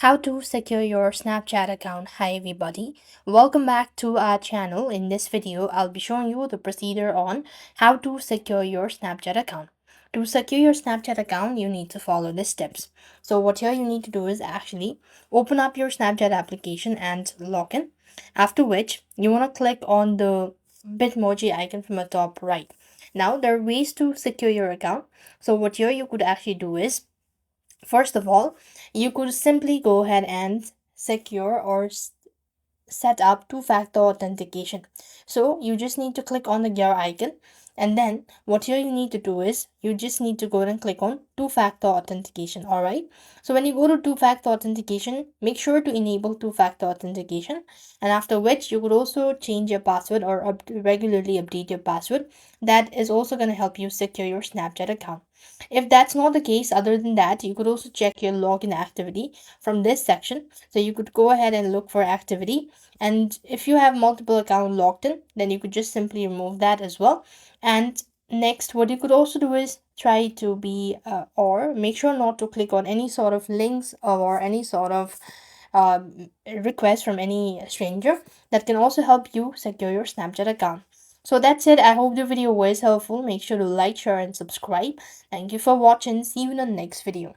How to secure your Snapchat account. Hi everybody, welcome back to our channel. In this video, I'll be showing you the procedure on how to secure your Snapchat account. To secure your Snapchat account, you need to follow the steps. So what here you need to do is actually open up your Snapchat application and log in. After which, you want to click on the Bitmoji icon from the top right. Now, there are ways to secure your account. So what here you could actually do is, first of all, you could simply go ahead and secure or set up two-factor authentication. So you just need to click on the gear icon, and then what here you need to do is you just need to go and click on two-factor authentication. All right, so when you go to two-factor authentication, make sure to enable two-factor authentication, and after which you could also change your password or regularly update your password. That is also going to help you secure your Snapchat account. If that's not the case, other than that, you could also check your login activity from this section. So you could go ahead and look for activity, and if you have multiple accounts logged in, then you could just simply remove that as well. And next, what you could also do is try to be or make sure not to click on any sort of links or any sort of request from any stranger. That can also help you secure your Snapchat account. So that's it. I hope the video was helpful. Make sure to like, share, and subscribe. Thank you for watching. See you in the next video.